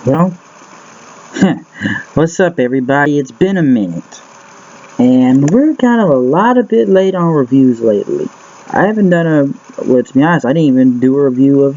Well, what's up, everybody? It's been a minute, and we're kind of a bit late on reviews lately. I haven't done well, to be honest, I didn't even do a review of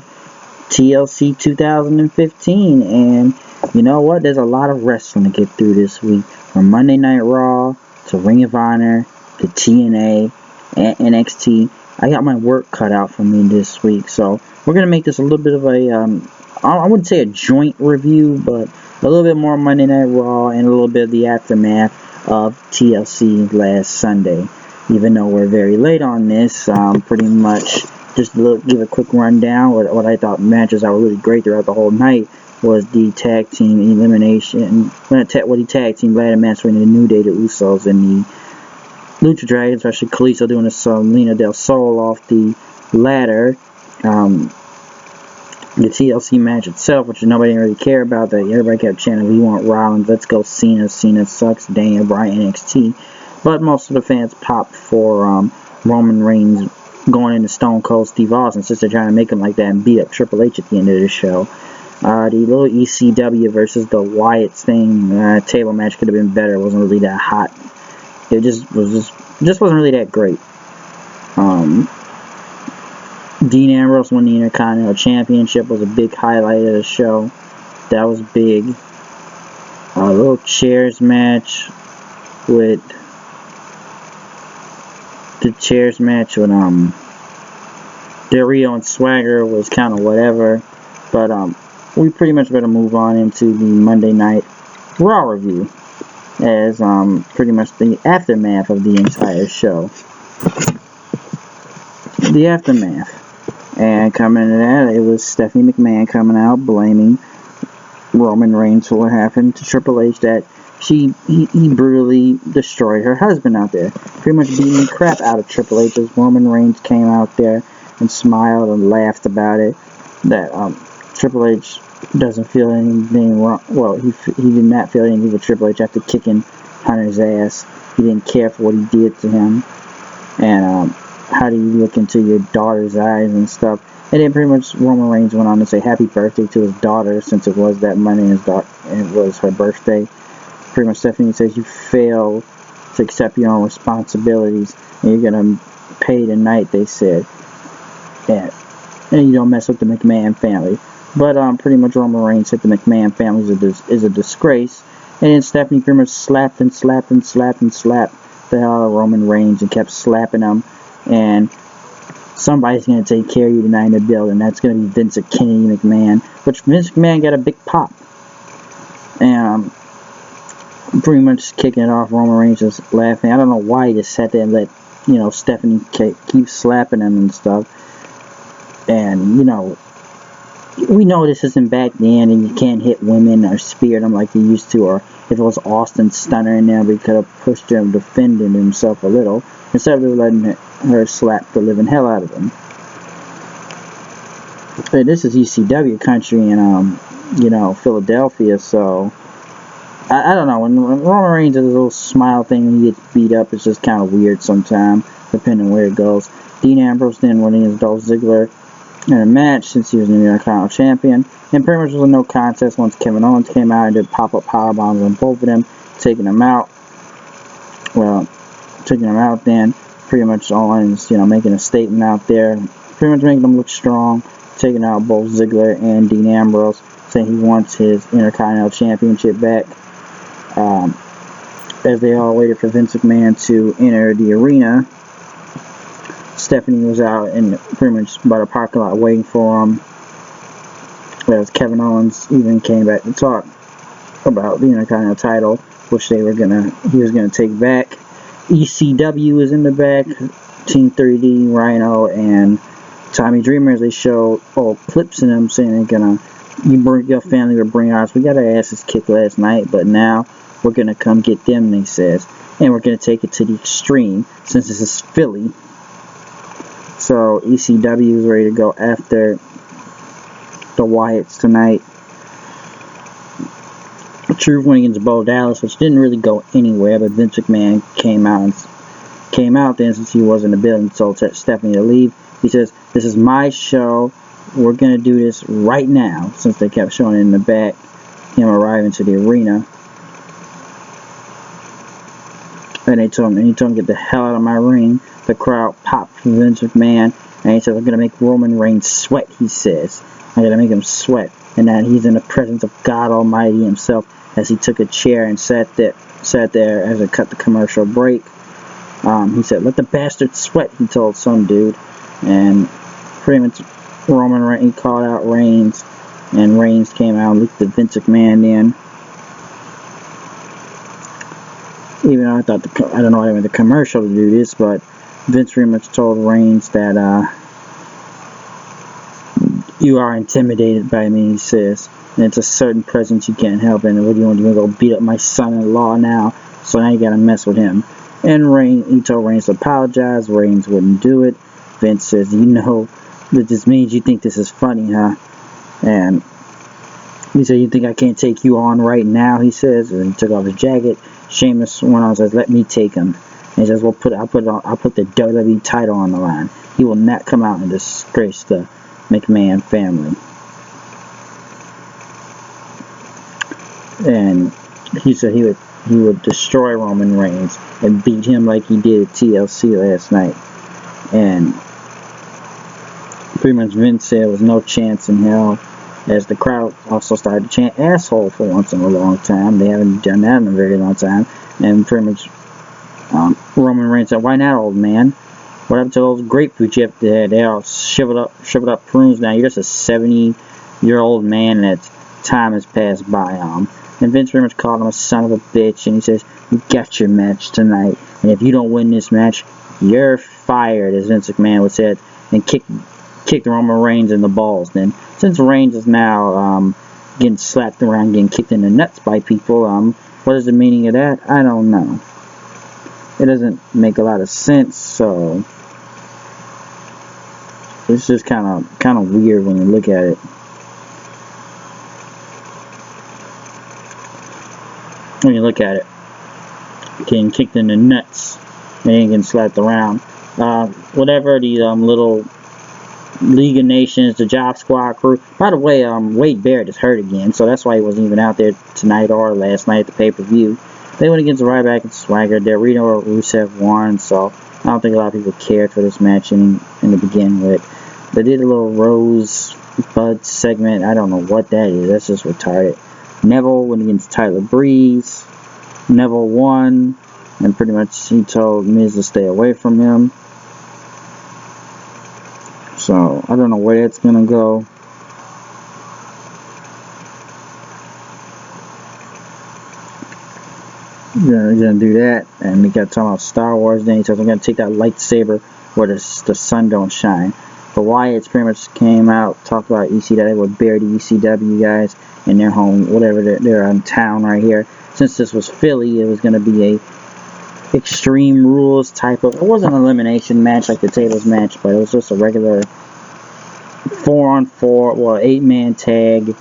TLC 2015, and you know what? There's a lot of wrestling to get through this week, from Monday Night Raw to Ring of Honor to TNA and NXT. I got my work cut out for me this week, so we're gonna make this a little bit of a I wouldn't say a joint review, but a little bit more Monday Night Raw and a little bit of the aftermath of TLC last Sunday. Even though we're very late on this, pretty much just to give a quick rundown. What I thought matches that were really great throughout the whole night was the tag team elimination. The tag team ladder match between the New Day, the Usos, and the Lucha Dragons, especially Kalisto doing a Selena del Sol off the ladder. The TLC match itself, which nobody really cared about, that everybody kept chanting, "We want Rollins, let's go Cena, Cena sucks, Daniel Bryan NXT." But most of the fans popped for Roman Reigns going into Stone Cold Steve Austin, since they're trying to make him like that and beat up Triple H at the end of the show. The little ECW versus the Wyatt thing table match could have been better. It wasn't really that hot. It just wasn't really that great. Dean Ambrose won the Intercontinental Championship, was a big highlight of the show. That was big. A little chairs match with Del Rio and Swagger was kind of whatever, but we pretty much better move on into the Monday Night Raw review, as pretty much the aftermath of the entire show. The aftermath. And coming into that, it was Stephanie McMahon coming out blaming Roman Reigns for what happened to Triple H, that he brutally destroyed her husband out there. Pretty much beating the crap out of Triple H, as Roman Reigns came out there and smiled and laughed about it. That Triple H doesn't feel anything wrong. Well, he did not feel anything with Triple H after kicking Hunter's ass. He didn't care for what he did to him. And how do you look into your daughter's eyes and stuff? And then pretty much Roman Reigns went on to say happy birthday to his daughter, since it was that Monday and it was her birthday. Pretty much Stephanie says you fail to accept your own responsibilities and you're gonna pay tonight, they said. And you don't mess with the McMahon family. But pretty much Roman Reigns said the McMahon family is a disgrace. And then Stephanie pretty much slapped the hell out of Roman Reigns and kept slapping him. And somebody's going to take care of you tonight in the building. That's going to be Vince Kennedy McMahon, which Vince McMahon got a big pop. And pretty much kicking it off, Roman Reigns just laughing. I don't know why he just sat there and let, Stephanie keep slapping him and stuff. And, we know this isn't back then, and you can't hit women or spear them like you used to, or if it was Austin Stunner in there, we could have pushed him, defending himself a little, instead of letting her slap the living hell out of him. Hey, this is ECW country in, Philadelphia, so I don't know. When Roman Reigns does a little smile thing when he gets beat up, it's just kind of weird sometimes, depending on where it goes. Dean Ambrose then went against Dolph Ziggler in a match, since he was the Intercontinental Champion, and pretty much was a no contest once Kevin Owens came out and did pop-up powerbombs on both of them, taking them out. Well, taking them out then, pretty much Owens, making a statement out there, pretty much making them look strong, taking out both Ziggler and Dean Ambrose, saying he wants his Intercontinental Championship back. As they all waited for Vince McMahon to enter the arena, Stephanie was out and pretty much by the parking lot waiting for him. As Kevin Owens even came back to talk about the Intercontinental title, which he was gonna take back. ECW is in the back. Team 3D, Rhino, and Tommy Dreamer, as they showed all clips of them saying your family will bring ours. We got our asses kicked last night, but now we're gonna come get them, they says. And we're gonna take it to the extreme, since this is Philly. So ECW is ready to go after the Wyatts tonight. Truth went against Bo Dallas, which didn't really go anywhere, but Vince McMahon came out then, since he was in the building, told Stephanie to leave. He says, "This is my show. We're going to do this right now," since they kept showing it in the back. him arriving to the arena. And he told him, get the hell out of my ring. The crowd popped for Vince McMahon, and he says, I'm going to make Roman Reigns sweat, he says. I'm going to make him sweat. And that he's in the presence of God Almighty himself, as he took a chair and sat there as it cut the commercial break. He said, let the bastard sweat, he told some dude. And pretty much Roman Reigns, he called out Reigns, and Reigns came out and looked at Vince McMahon in. Even though I thought, I don't know why they went the commercial to do this, but Vince pretty much told Reigns that, you are intimidated by me, he says. And it's a certain presence you can't help. And what do you want? You want to go beat up my son-in-law now? So now you got to mess with him. And he told Reigns to apologize. Reigns wouldn't do it. Vince says, you know, that this means you think this is funny, huh? And he said, you think I can't take you on right now, he says. And he took off his jacket. Sheamus went on and says, let me take him. And he says, well, I'll put the WWE title on the line. He will not come out and disgrace the McMahon family. And he said he would destroy Roman Reigns and beat him like he did at TLC last night. And pretty much Vince said there was no chance in hell, as the crowd also started to chant asshole for once in a long time. They haven't done that in a very long time. And pretty much Roman Reigns said, why not, old man? What happened to those grapefruits you have there? They're all shriveled up prunes now. You're just a 70-year-old man that time has passed by. And Vince pretty much called him a son of a bitch, and he says, you got your match tonight, and if you don't win this match, you're fired, as Vince McMahon would say, and kicked Roman Reigns in the balls. Then, since Reigns is now getting slapped around, getting kicked in the nuts by people, what is the meaning of that? I don't know. It doesn't make a lot of sense, so it's just kind of weird when you look at it. When you look at it, getting kicked in the nuts and getting slapped around. Whatever the little League of Nations, the Job Squad crew. By the way, Wade Barrett is hurt again, so that's why he wasn't even out there tonight or last night at the pay-per-view. They went against Ryback and Swagger. Del Rito or Rusev won, so I don't think a lot of people cared for this match in the begin with. They did a little Rosebud segment. I don't know what that is. That's just retarded. Neville went against Tyler Breeze. Neville won, and pretty much he told Miz to stay away from him. So I don't know where that's gonna go. He's gonna do that, and we got talking about Star Wars. Then he says, "I'm gonna take that lightsaber where the sun don't shine." The Wyatts pretty much came out, talked about ECW. They would bear the ECW guys in their home, whatever they're in town right here. Since this was Philly, it was gonna be a Extreme Rules type of. It wasn't an elimination match like the tables match, but it was just a regular 4-on-4, well, 8-man tag,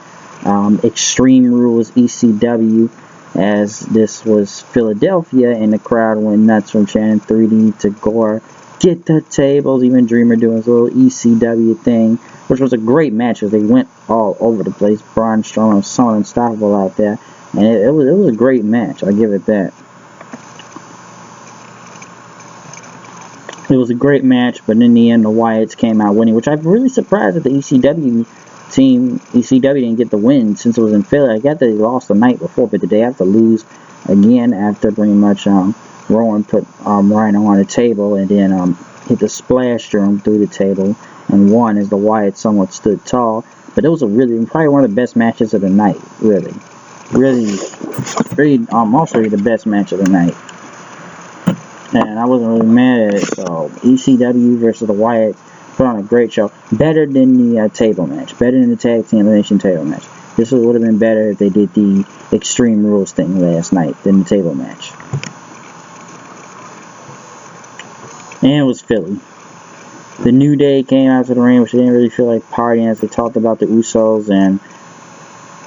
Extreme Rules ECW. As this was Philadelphia, and the crowd went nuts from chanting 3D to Gore. Get the tables. Even Dreamer doing his little ECW thing, which was a great match as they went all over the place. Braun Strowman was so unstoppable out there, and it was a great match. I'll give it that. It was a great match, but in the end, the Wyatts came out winning, which I'm really surprised that the ECW didn't get the win since it was in Philly. I got that they lost the night before, but did they have to lose again after pretty much Rowan put Rhino on the table and then hit the splash room through the table and won as the Wyatt somewhat stood tall. But it was probably one of the best matches of the night, really, almost really the best match of the night. And I wasn't really mad at it. So ECW versus the Wyatt put on a great show. Better than the table match. Better than the tag team elimination table match. This would have been better if they did the Extreme Rules thing last night than the table match. And it was Philly. The New Day came out to the ring, which they didn't really feel like partying, as they talked about the Usos and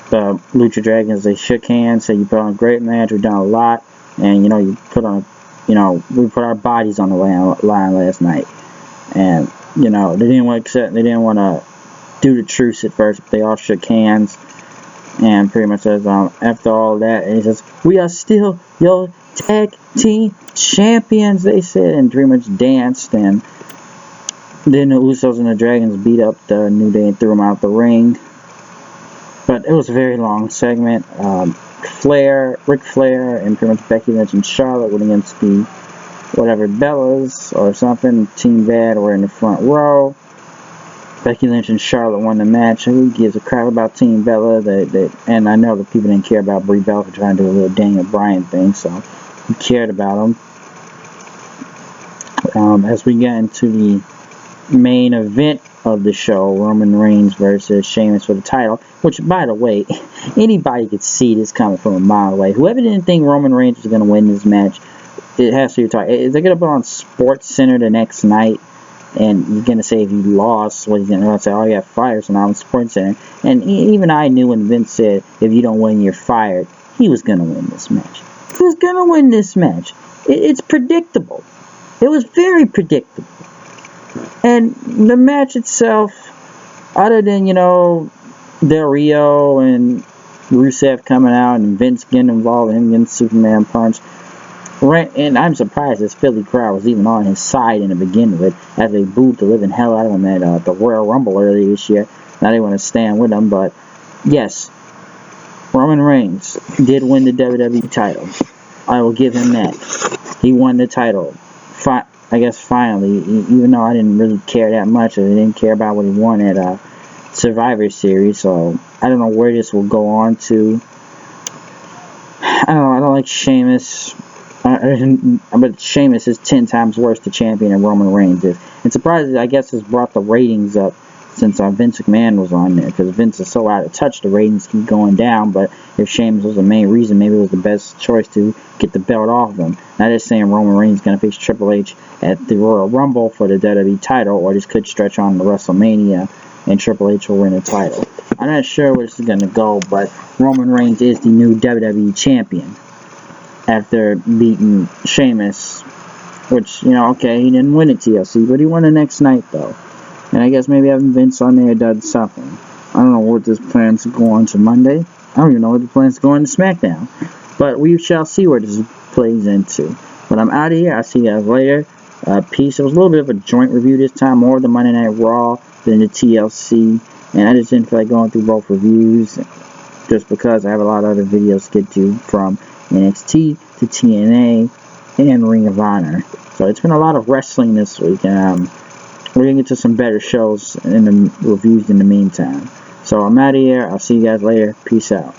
the Lucha Dragons. They shook hands, said you put on a great match, we've done a lot, and we put our bodies on the line last night. And they didn't want to do the truce at first, but they all shook hands. And pretty much says, after all that, and he says, "We are still your tag team champions," they said, and pretty much danced. And then the Usos and the Dragons beat up the New Day and threw them out the ring. But it was a very long segment. Ric Flair, and pretty much Becky Lynch and Charlotte went against the whatever Bellas or something. Team Bad were in the front row. Becky Lynch and Charlotte won the match. Who gives a crap about Team Bella? And I know that people didn't care about Brie Bella for trying to do a little Daniel Bryan thing, so who cared about them? As we get into the main event of the show, Roman Reigns versus Sheamus for the title, which, by the way, anybody could see this coming from a mile away. Whoever didn't think Roman Reigns was going to win this match, it has to be talking. They're going to put on Sports Center the next night, and you're going to say if you lost, what he's going to say, oh, you got fired, so now I'm Sports Center. And even I knew when Vince said, if you don't win, you're fired, he was going to win this match. He was going to win this match. It's predictable. It was very predictable. And the match itself, other than, Del Rio and Rusev coming out and Vince getting involved and him getting Superman punch, and I'm surprised this Philly crowd was even on his side in the beginning with, as they booed the living hell out of him at the Royal Rumble earlier this year. Now they want to stand with him, but yes, Roman Reigns did win the WWE title. I will give him that. He won the title. I guess finally, even though I didn't really care that much, I didn't care about what he won at Survivor Series, so I don't know where this will go on to. I don't know, I don't like Sheamus, but Sheamus is 10 times worse the champion than Roman Reigns is. And surprisingly, I guess it's brought the ratings up since Vince McMahon was on there, because Vince is so out of touch, the ratings keep going down. But if Sheamus was the main reason, maybe it was the best choice to get the belt off him. Not just saying Roman Reigns is going to face Triple H at the Royal Rumble for the WWE title, or this could stretch on to WrestleMania and Triple H will win the title. I'm not sure where this is going to go, but Roman Reigns is the new WWE champion after beating Sheamus, which, okay, he didn't win at TLC, but he won the next night, though. And I guess maybe having Vince on there does something. I don't know what this plans to go on to Monday. I don't even know what the plans to go on to SmackDown. But we shall see where this plays into. But I'm out of here. I'll see you guys later. Peace. It was a little bit of a joint review this time. More of the Monday Night Raw than the TLC. And I just didn't feel like going through both reviews. Just because I have a lot of other videos to get to, from NXT to TNA and Ring of Honor. So it's been a lot of wrestling this week. And we're going to get to some better shows in the reviews in the meantime. So I'm out of here. I'll see you guys later. Peace out.